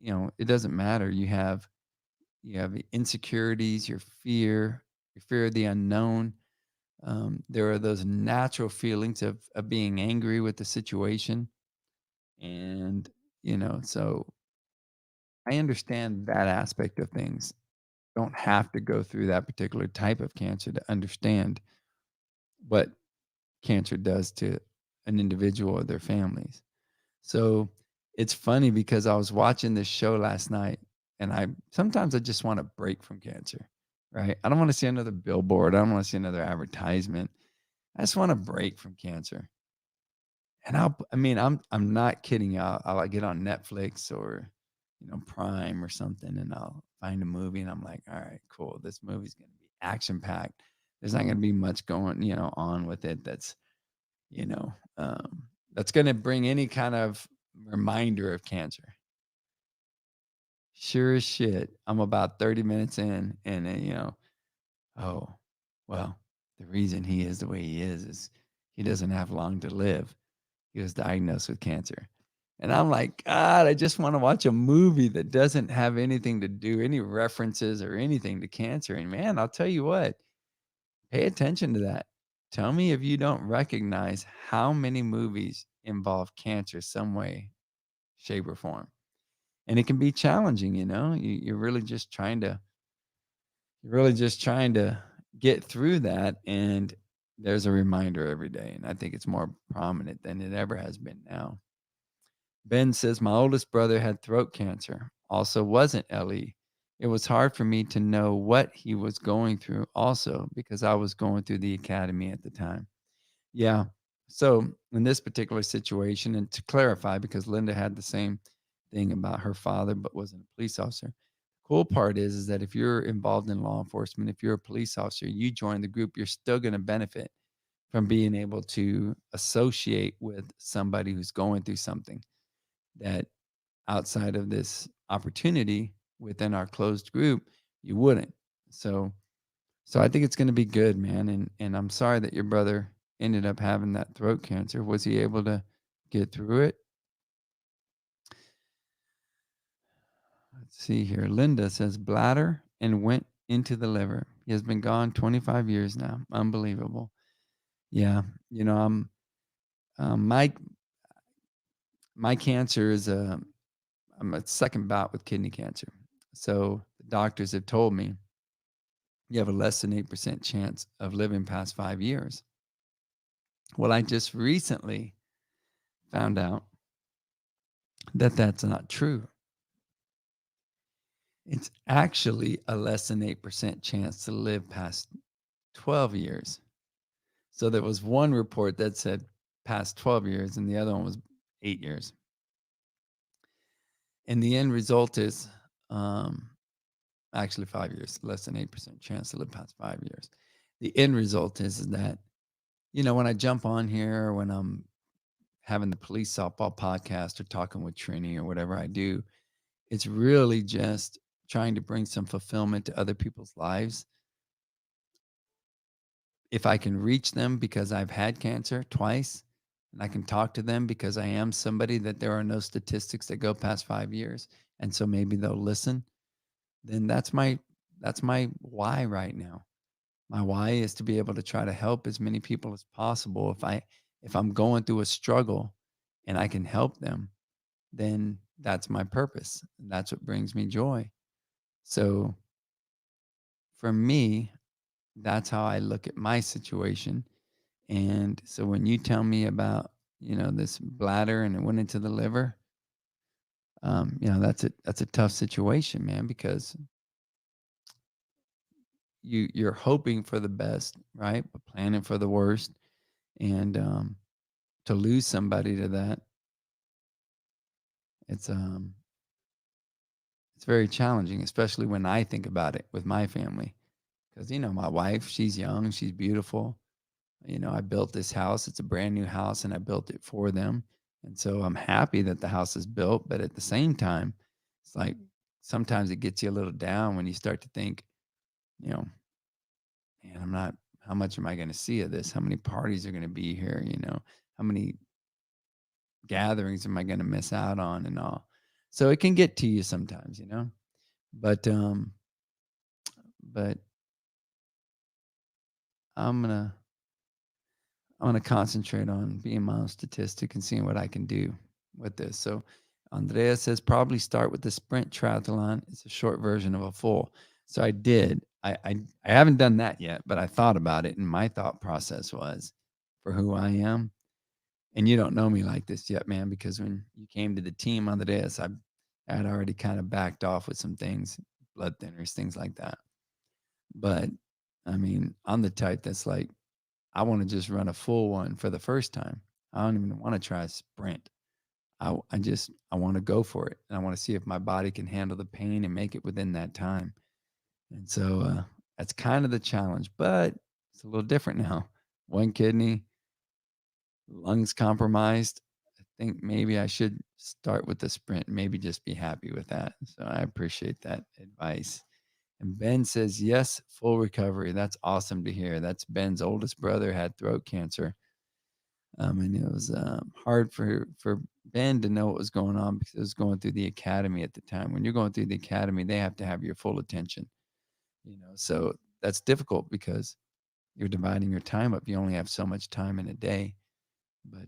it doesn't matter. You have insecurities, your fear of the unknown. There are those natural feelings of being angry with the situation. And, so I understand that aspect of things. Don't have to go through that particular type of cancer to understand what cancer does to an individual or their families. So it's funny because I was watching this show last night, and I just want a break from cancer, right? I don't want to see another billboard. I don't want to see another advertisement. I just want a break from cancer. And I'm not kidding you. I'll like get on Netflix or, Prime or something, and I'll find a movie, and I'm like, all right, cool. This movie's gonna be action packed. There's not gonna be much going, on with it you know, um, that's gonna bring any kind of reminder of cancer. Sure as shit, I'm about 30 minutes in, and then, oh, well, the reason he is the way he is he doesn't have long to live. He was diagnosed with cancer. And I'm like, God, I just want to watch a movie that doesn't have anything to do, any references or anything to cancer. And man, I'll tell you what, pay attention to that. Tell me if you don't recognize how many movies involve cancer some way, shape, or form. And it can be challenging, you're really just trying to get through that. And there's a reminder every day. And I think it's more prominent than it ever has been now. Ben says, my oldest brother had throat cancer, also wasn't LE. It was hard for me to know what he was going through, also because I was going through the academy at the time. Yeah. So, in this particular situation, and to clarify, because Linda had the same thing about her father, but wasn't a police officer. Cool part is that if you're involved in law enforcement, if you're a police officer, you join the group, you're still going to benefit from being able to associate with somebody who's going through something that outside of this opportunity within our closed group, you wouldn't. So so I think it's gonna be good, man, and I'm sorry that your brother ended up having that throat cancer. Was he able to get through it? Let's see here. Linda says bladder and went into the liver. He has been gone 25 years now. Unbelievable. Yeah, you know, I'm my cancer is I'm a second bout with kidney cancer. So the doctors have told me you have a less than 8% chance of living past 5 years. Well, I just recently found out that that's not true. It's actually a less than 8% chance to live past 12 years. So there was one report that said past 12 years, and the other one was 8 years. And the end result is um, actually 5 years, less than 8% chance to live past 5 years. The end result is that, when I jump on here, when I'm having the police softball podcast or talking with Trini or whatever I do, it's really just trying to bring some fulfillment to other people's lives. If I can reach them because I've had cancer twice, and I can talk to them because I am somebody that there are no statistics that go past 5 years, and so maybe they'll listen, then that's my why right now. My why is to be able to try to help as many people as possible. If I'm going through a struggle and I can help them, then that's my purpose. And that's what brings me joy. So for me, that's how I look at my situation. And so when you tell me about, this bladder and it went into the liver, that's a tough situation, man, because you're hoping for the best, right? But planning for the worst. And to lose somebody to that, it's it's very challenging, especially when I think about it with my family. Because my wife, she's young, she's beautiful. I built this house. It's a brand new house, and I built it for them. And so I'm happy that the house is built. But at the same time, it's like sometimes it gets you a little down when you start to think, you know, man, how much am I going to see of this? How many parties are going to be here? How many gatherings am I going to miss out on and all? So it can get to you sometimes. But, but I'm going to, I want to concentrate on being my own statistic and seeing what I can do. with this. So Andrea says probably start with the sprint triathlon. It's a short version of a full. So I did. I haven't done that yet, but I thought about it, and my thought process was for who I am. And you don't know me like this yet, man, because when you came to the team on the dais, I had already kind of backed off with some things, blood thinners, things like that. But I mean, I'm the type that's like, I want to just run a full one for the first time. I don't even want to try a sprint. I want to go for it, and I want to see if my body can handle the pain and make it within that time. And so that's kind of the challenge, but it's a little different now. One kidney, lungs compromised. I think maybe I should start with the sprint, maybe just be happy with that. So I appreciate that advice. And Ben says, yes, full recovery. That's awesome to hear. That's Ben's oldest brother had throat cancer. And it was hard for Ben to know what was going on because it was going through the academy at the time. When you're going through the academy, they have to have your full attention, so that's difficult because you're dividing your time up. You only have so much time in a day. But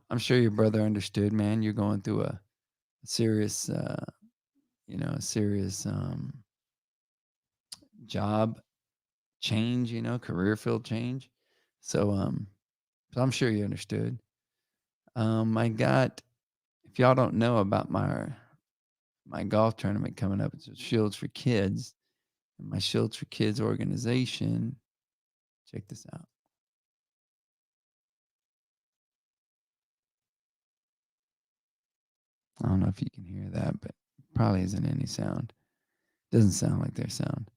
I'm sure your brother understood, man. You're going through a serious, a serious job change, career field change. So I'm sure you understood. I got, if y'all don't know about my golf tournament coming up, it's Shields for Kids. And my Shields for Kids organization, check this out. I don't know if you can hear that, but probably isn't any sound. Doesn't sound like there's sound.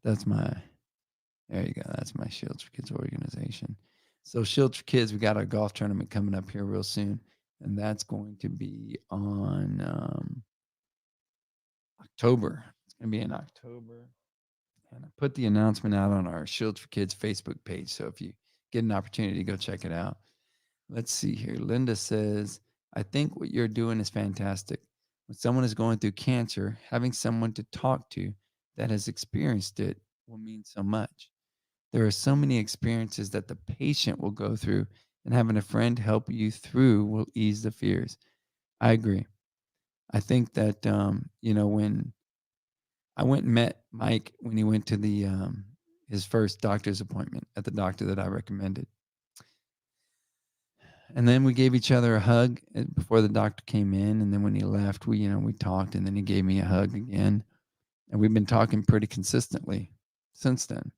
That's there you go. That's my Shields for Kids organization. So Shields for Kids, we got our golf tournament coming up here real soon, and that's going to be on October. It's going to be in October, and I put the announcement out on our Shields for Kids Facebook page. So if you get an opportunity to go check it out. Let's see here. Linda says, I think what you're doing is fantastic. When someone is going through cancer, having someone to talk to that has experienced it will mean so much. There are so many experiences that the patient will go through, and having a friend help you through will ease the fears. I agree. I think that, when I went and met Mike when he went to his first doctor's appointment at the doctor that I recommended. And then we gave each other a hug before the doctor came in, and then when he left, we talked, and then he gave me a hug again, and we've been talking pretty consistently since then.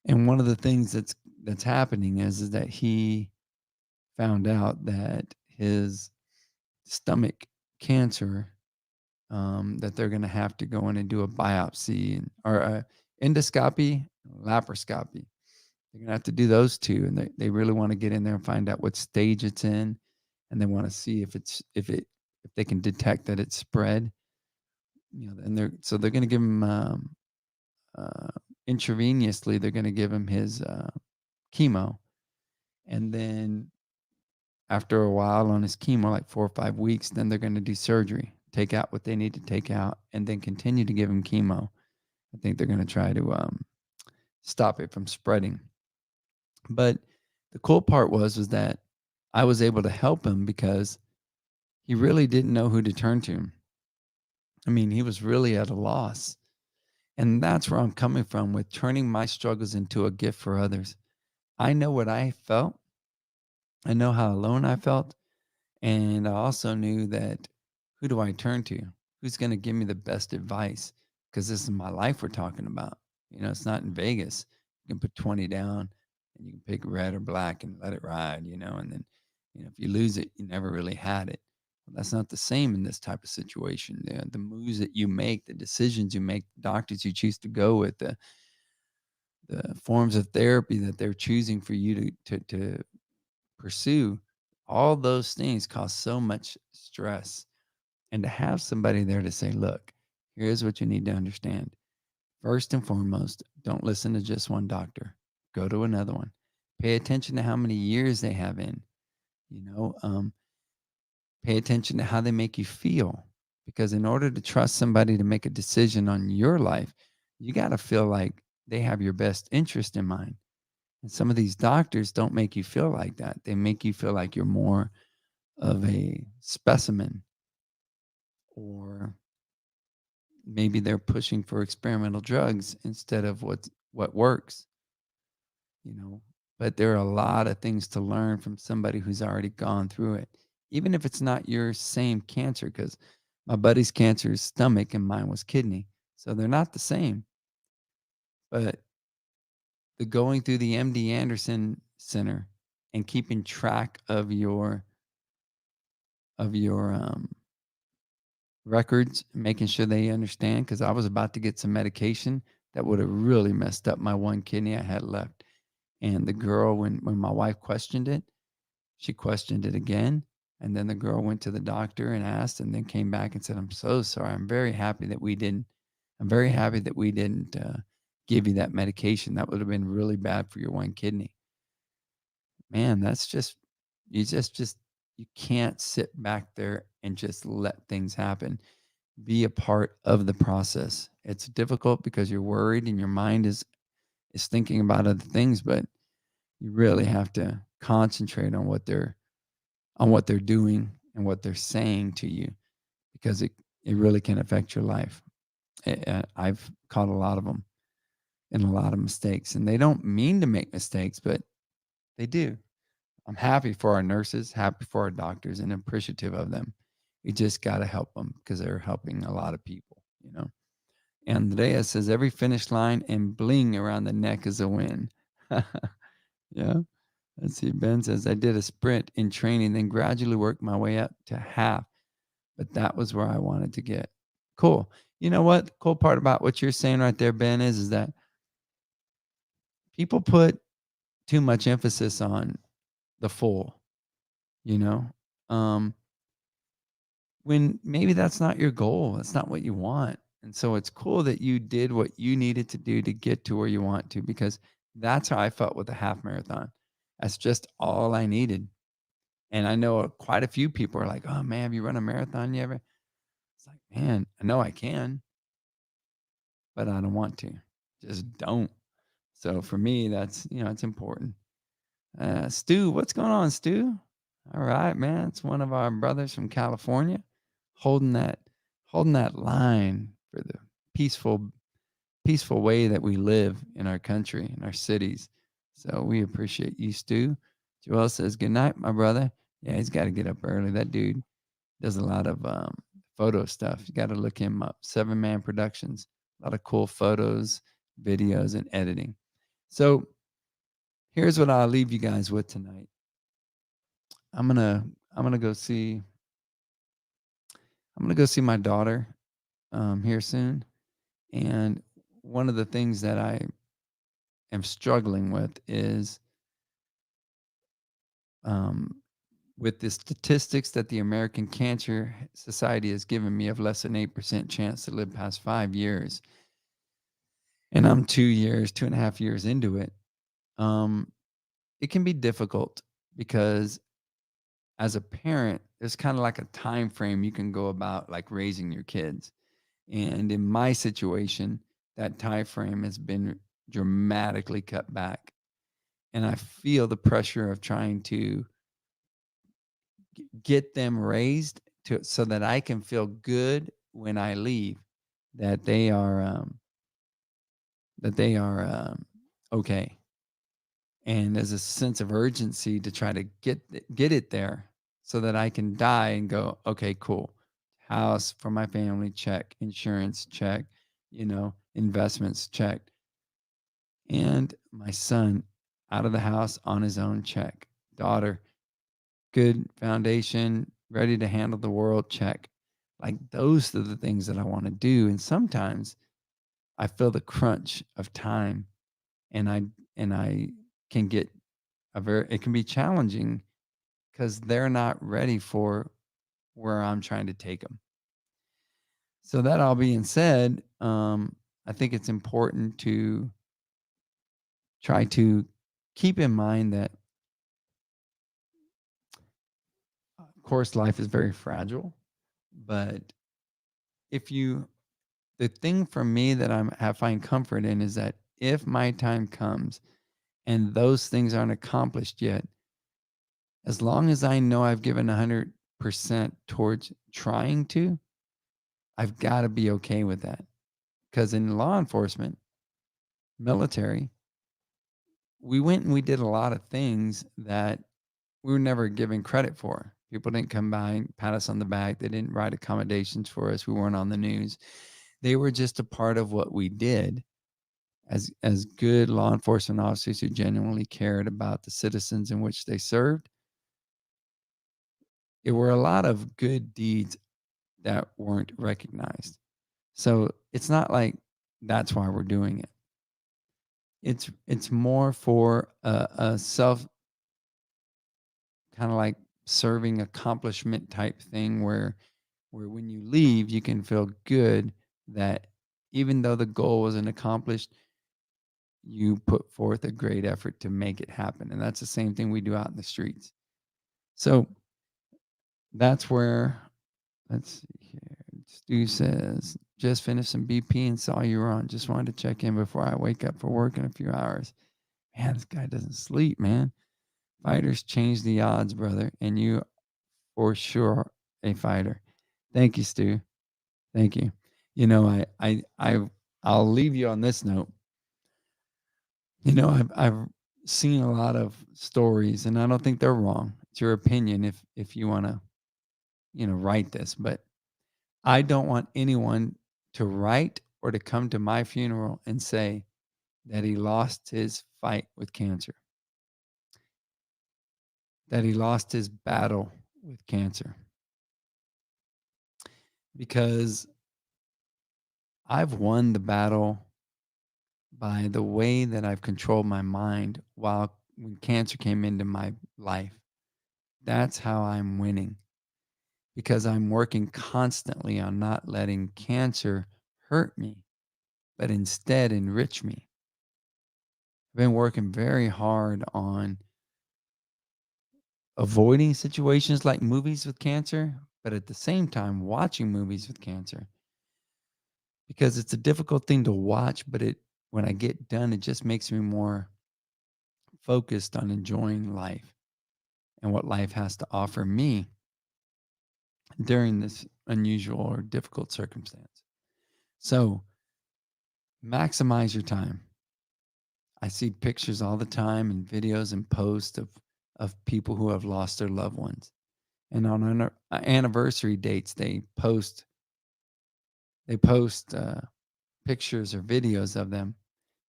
And one of the things that's happening is that he found out that his stomach cancer, that they're going to have to go in and do a biopsy or a endoscopy, laparoscopy. They're going to have to do those two, and they really want to get in there and find out what stage it's in, and they want to see if they can detect that it's spread. And they're going to give him uh, intravenously. They're going to give him his chemo, and then after a while on his chemo, like 4 or 5 weeks, then they're going to do surgery, take out what they need to take out, and then continue to give him chemo. I think they're going to try to stop it from spreading. But the cool part was that I was able to help him because he really didn't know who to turn to. I mean, he was really at a loss. And that's where I'm coming from with turning my struggles into a gift for others. I know what I felt. I know how alone I felt. And I also knew that, who do I turn to? Who's going to give me the best advice? Because this is my life we're talking about. It's not in Vegas. You can put 20 down and you can pick red or black and let it ride, and then, if you lose it, you never really had it. Well, that's not the same in this type of situation. The moves that you make, the decisions you make, the doctors you choose to go with, the forms of therapy that they're choosing for you to pursue, all those things cause so much stress. And to have somebody there to say, look, here's what you need to understand. First and foremost, don't listen to just one doctor. Go to another one. Pay attention to how many years they have in. You know, um, Pay attention to how they make you feel. Because in order to trust somebody to make a decision on your life, you got to feel like they have your best interest in mind. And some of these doctors don't make you feel like that. They make you feel like you're more of a specimen, or maybe they're pushing for experimental drugs instead of what works, you know. But there are a lot of things to learn from somebody who's already gone through it, even if it's not your same cancer, because my buddy's cancer is stomach and mine was kidney. So they're not the same. But the going through the MD Anderson Center and keeping track of your records, making sure they understand, because I was about to get some medication that would have really messed up my one kidney I had left. And the girl, when my wife questioned it, she questioned it again. And then the girl went to the doctor and asked, and then came back and said, "I'm so sorry. I'm very happy that we didn't. I'm very happy that we didn't give you that medication. That would have been really bad for your one kidney." Man, that's just you just you can't sit back there and just let things happen. Be a part of the process. It's difficult because you're worried and your mind is thinking about other things, but you really have to concentrate on what they're doing and what they're saying to you, because it really can affect your life. I've caught a lot of them in a lot of mistakes, and they don't mean to make mistakes, but they do. I'm happy for our nurses, happy for our doctors, and appreciative of them. We just got to help them because they're helping a lot of people, you know. And Andrea says every finish line and bling around the neck is a win. Yeah. Let's see. Ben says I did a sprint in training, then gradually worked my way up to half, but that was where I wanted to get. Cool. You know what? The cool part about what you're saying right there, Ben, is that people put too much emphasis on the full, you know? Um, when maybe that's not your goal, that's not what you want. And so it's cool that you did what you needed to do to get to where you want to, because that's how I felt with the half marathon. That's just all I needed. And I know quite a few people are like, "Oh man, have you run a marathon yet?" It's like, man, I know I can, but I don't want to. Just don't. So for me, that's it's important. Stu, what's going on, Stu? All right, man. It's one of our brothers from California holding that holding that line for the peaceful way that we live in our country, in our cities. So we appreciate you, Stu. Joel says, "Good night, my brother." Yeah, he's got to get up early. That dude does a lot of photo stuff. You got to look him up. 7-Man Productions. A lot of cool photos, videos, and editing. So here's what I'll leave you guys with tonight. I'm gonna I'm gonna go see I'm gonna go see my daughter here soon. And one of the things that I am struggling with is um, with the statistics that the American Cancer Society has given me of less than 8% chance to live past 5 years. And I'm 2 years, 2.5 years into it. Um, it can be difficult because as a parent, there's kind of like a time frame you can go about like raising your kids. And in my situation, that time frame has been dramatically cut back. And I feel the pressure of trying to get them raised to so that I can feel good when I leave that they are okay. And there's a sense of urgency to try to get it there so that I can die and go, okay, cool. House for my family, check. Insurance, check. Investments, check. And my son out of the house on his own, check. Daughter, good foundation, ready to handle the world, check. Like those are the things that I want to do. And sometimes I feel the crunch of time, and I can get it can be challenging because they're not ready for where I'm trying to take them. So that all being said, I think it's important to try to keep in mind that, of course, life is very fragile. But if you, the thing for me that I find comfort in is that if my time comes and those things aren't accomplished yet, as long as I know I've given 100% towards trying to, I've got to be okay with that. Because in law enforcement, military, we went and we did a lot of things that we were never given credit for. People didn't come by and pat us on the back. They didn't write accommodations for us. We weren't on the news. They were just a part of what we did as good law enforcement officers who genuinely cared about the citizens in which they served. There were a lot of good deeds that weren't recognized. So it's not like that's why we're doing it. It's more for a self kind of like serving accomplishment type thing where when you leave you can feel good that even though the goal wasn't accomplished, you put forth a great effort to make it happen. And that's the same thing we do out in the streets. So that's where, let's see here. Stu says, just finished some BP and saw you were on. Just wanted to check in before I wake up for work in a few hours. Man, this guy doesn't sleep, man. Fighters change the odds, brother. And you for sure a fighter. Thank you, Stu. Thank you. You know, I'll leave you on this note. You know, I've seen a lot of stories, and I don't think they're wrong. It's your opinion if you want to, write this, but I don't want anyone to write or to come to my funeral and say that he lost his fight with cancer, that he lost his battle with cancer, because I've won the battle by the way that I've controlled my mind while when cancer came into my life. That's how I'm winning, because I'm working constantly on not letting cancer hurt me, but instead enrich me. I've been working very hard on avoiding situations like movies with cancer, but at the same time watching movies with cancer, because it's a difficult thing to watch, but it when I get done, it just makes me more focused on enjoying life and what life has to offer me during this unusual or difficult circumstance. So maximize your time. I see pictures all the time and videos and posts of people who have lost their loved ones. And on anniversary dates, they post pictures or videos of them.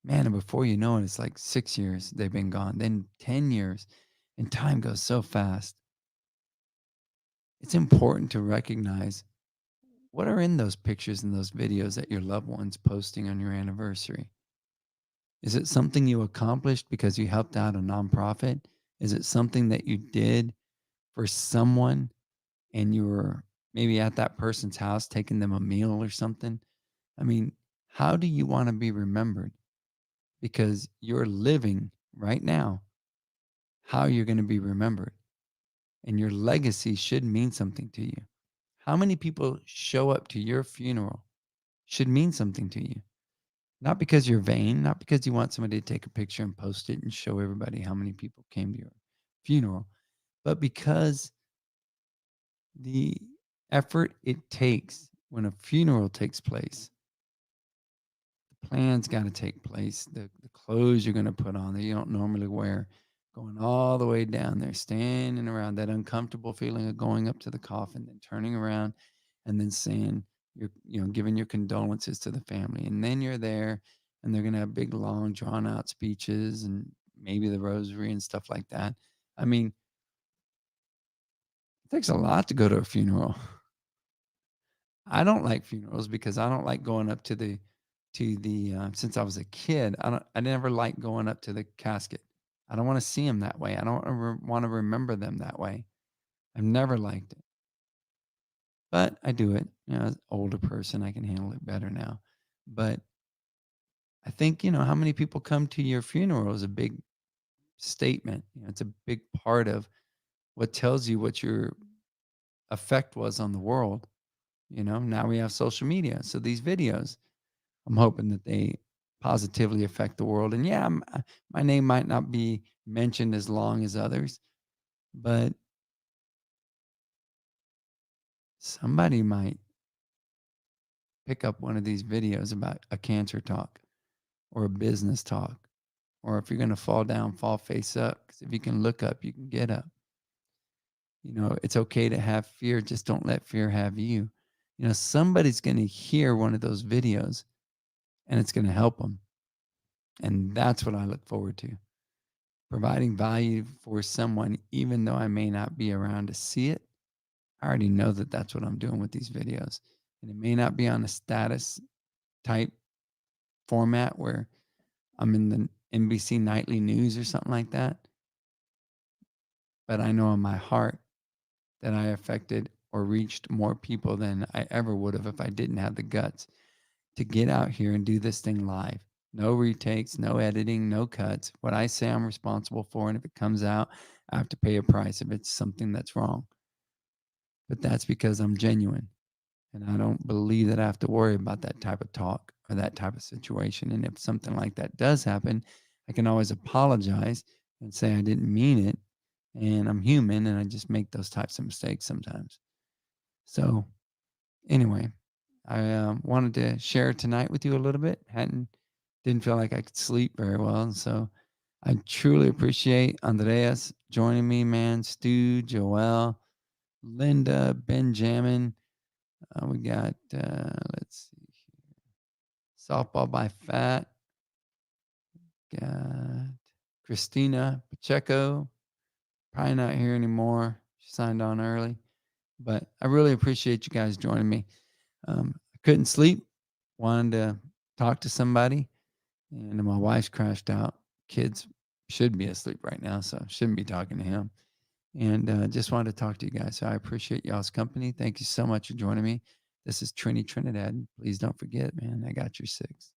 Man, and before you know it, it's like 6 years they've been gone, then 10 years, and time goes so fast. It's important to recognize what are in those pictures and those videos that your loved ones posting on your anniversary. Is it something you accomplished because you helped out a nonprofit? Is it something that you did for someone and you were maybe at that person's house taking them a meal or something? I mean, how do you want to be remembered? Because you're living right now how you're going to be remembered, and your legacy should mean something to you. How many people show up to your funeral should mean something to you. Not because you're vain, not because you want somebody to take a picture and post it and show everybody how many people came to your funeral, but because the effort it takes when a funeral takes place, the plan's got to take place, the clothes you're going to put on that you don't normally wear, going all the way down there, standing around that uncomfortable feeling of going up to the coffin, then turning around and then saying, giving your condolences to the family. And then you're there and they're going to have big, long, drawn out speeches and maybe the rosary and stuff like that. I mean, it takes a lot to go to a funeral. I don't like funerals because I don't like going up to the since I was a kid, I never liked going up to the casket. I don't wanna see them that way. I don't wanna remember them that way. I've never liked it, but I do it. As an older person, I can handle it better now. But I think, how many people come to your funeral is a big statement. It's a big part of what tells you what your effect was on the world. Now we have social media, so these videos, I'm hoping that they positively affect the world. And yeah, my name might not be mentioned as long as others, but somebody might pick up one of these videos about a cancer talk or a business talk, or if you're going to fall down, fall face up. 'Cause if you can look up, you can get up. It's okay to have fear. Just don't let fear have you. Somebody's going to hear one of those videos and it's going to help them. And that's what I look forward to, providing value for someone, even though I may not be around to see it. I already know that that's what I'm doing with these videos. And it may not be on a status type format where I'm in the NBC nightly news or something like that. But I know in my heart that I affected or reached more people than I ever would have if I didn't have the guts to get out here and do this thing live. No retakes, no editing, no cuts. What I say I'm responsible for. And if it comes out, I have to pay a price if it's something that's wrong. But that's because I'm genuine. And I don't believe that I have to worry about that type of talk or that type of situation. And if something like that does happen, I can always apologize and say I didn't mean it. And I'm human and I just make those types of mistakes sometimes. So, anyway, I wanted to share tonight with you a little bit. Didn't feel like I could sleep very well. And so I truly appreciate Andreas joining me, man. Stu, Joel, Linda, Benjamin. We got, let's see here, Softball by Fat. Got Christina Pacheco. Probably not here anymore. She signed on early. But I really appreciate you guys joining me. I couldn't sleep. Wanted to talk to somebody. And my wife's crashed out. Kids should be asleep right now, so shouldn't be talking to him. And just wanted to talk to you guys. So I appreciate y'all's company. Thank you so much for joining me. This is Trinidad. Please don't forget, man, I got your six.